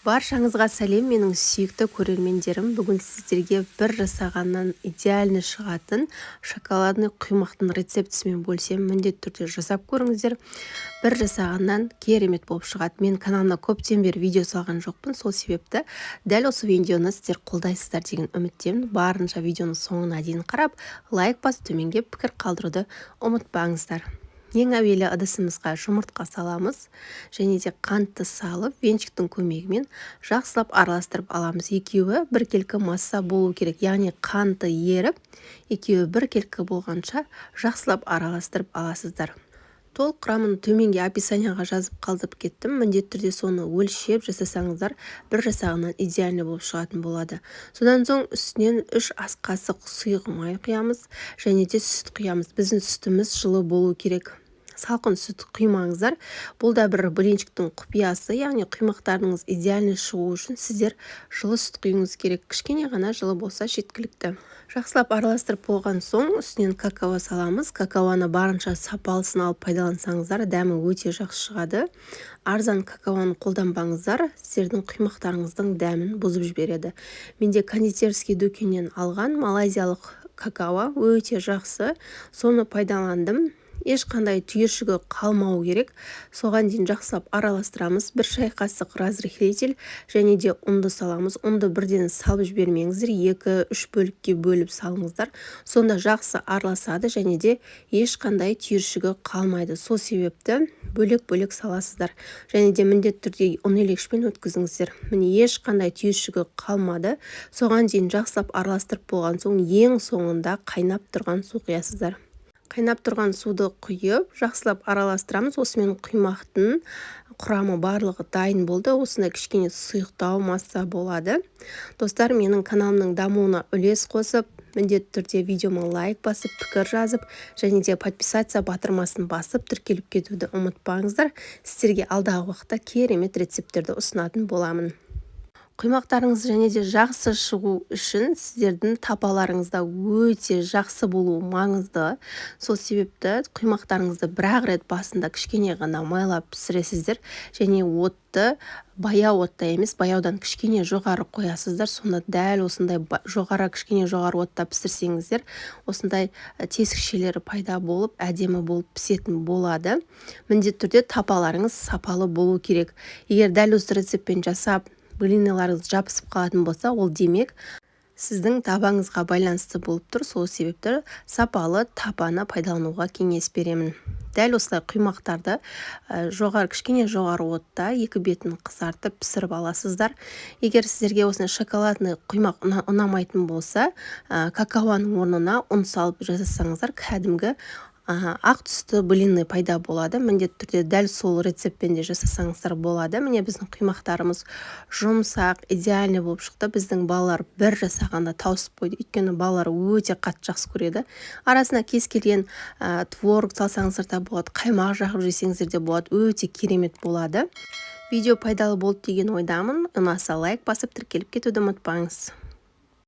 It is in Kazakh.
Баршаңызға сәлем, менің сүйікті көрермендерім. Бүгін сіздерге бір жасағаннан идеальный шығатын шоколадный құймақтың рецептісімен бөлсем, міндетті түрде жасап көріңіздер. Бір жасағаннан керемет болып шығады. Мен каналыма көптен бері видео салған жоқпын, сол себепті дәл осы видеоны сіздер қолдайсыздар деген үміттемін. Барынша видеоны соңына дейін қарап, лайк басып төменге пікір қалдыруды ұмытпаңыздар. Ең әуелі ыдысымызға жұмыртқа саламыз, және де қантты салып, венчиктің көмегімен жақсылап араластырып аламыз. Екеуі біркелкі масса болу керек, яғни қанты еріп, екеуі біркелкі болғанша жақсылап араластырып аласыздар. Толық құрамын төменге описанияға жазып қалдырып кеттім. Міндетті түрде соны өлшеп жасасаңыздар, бір жасағаннан идеальный болып шығатын болады. Содан соң үстінен 3 ас қасық сұйық май құямыз, және де сүт құямыз. Біздің сүтіміз жылы болу керек. Салқын сүт құймаңыздар. Бұл да бір блинчиктің құпиясы, яғни құймақтарыңыз идеальный шығу үшін сіздер жылы сүт құюыңыз керек. Кішкене ғана жылы болса жеткілікті. Жақсылап араластырып болған соң үстінен какао саламыз. Какаоны барынша сапалысын алып пайдалансаңыздар, дәмі өте жақсы шығады. Арзан какаоны қолданбаңыздар, сіздердің құймақтарыңыздың дәмін бұзып жібереді. Менде кондитерский дүкеннен алған малайзиялық какао өте жақсы, соны пайдаландым. Ешқандай түйіршігі қалмау керек. Соған дейін жақсылап араластырамыз. 1 шай қасық разрыхлитель және де ұнды саламыз. Ұнды бірден салып жібермеңіздер, 2-3 бөлікке бөліп салыңыздар. Сонда жақсы араласады және де ешқандай түйіршігі қалмайды. Сол себепті бөлек-бөлек саласыздар. Және де міндетті түрде ұн елегішпен өткізіңіздер. Міне ешқандай түйіршігі қалмады. Соған дейін жақсылап араластырып болған соң ең соңында қайнап тұрған су құясыздар. Қайнап тұрған суды құйып, жақсылап араластырамыз. Осымен құймақтың құрамы барлығы дайын болды. Осында кішкене сұйықтау масса болады. Достар, менің каналымның дамуына үлес қосып, міндетті түрде видеома лайк басып, пікір жазып, және де подписация батырмасын басып, тіркеліп кетуді ұмытпаңыздар. Сіздерге алдағы уақытта керемет рецептерді ұсынатын боламын. Құймақтарыңыз және де жақсы шығу үшін сіздердің тапаларыңызда өте жақсы болу маңызды. Сол себепті құймақтарыңызды бір-ақ рет басында кішкене ғана майлап пісіресіздер, және отты баяу отта емес, баяудан кішкене жоғары қоясыздар. Сонда дәл осындай кішкене жоғары отта пісірсеңіздер, осындай тесікшелері пайда болып, әдемі болып пісетін болады. Міндетті түрде тапаларыңыз сапалы болу керек. Егер дәл осы рецептпен жасап блиныларыңыз жабысып қалатын болса, ол демек сіздің табаңызға байланысты болып тұр. Сол себепті сапалы тапаны пайдалануға кеңес беремін. Дәл осылай құймақтарды кішкене жоғары отта 2 бетін қызартып пісіріп аласыздар. Егер сіздерге осындай шоколадный құймақ ұнамайтын болса, какаоның орнына ұн салып жасасаңыздар, кәдімгі ақ түсті блинный пайда болады. Міндетті түрде дәл сол рецептпен де жасасаңыздар болады. Міне біздің құймақтарымыз жұмсақ, идеальный болып шықты. Біздің балалар бір жасағанда тауысып қойды. Өйткені балалар өте қатты жақсы көреді. Арасына кез келген творог салсаңыздар да болады, қаймақ жағып жесеңіздер де болады. Өте керемет болады. Видео пайдалы болды деген ойдамын. Ұнаса лайк басып, тіркеліп кетуді ұмытпаңыз.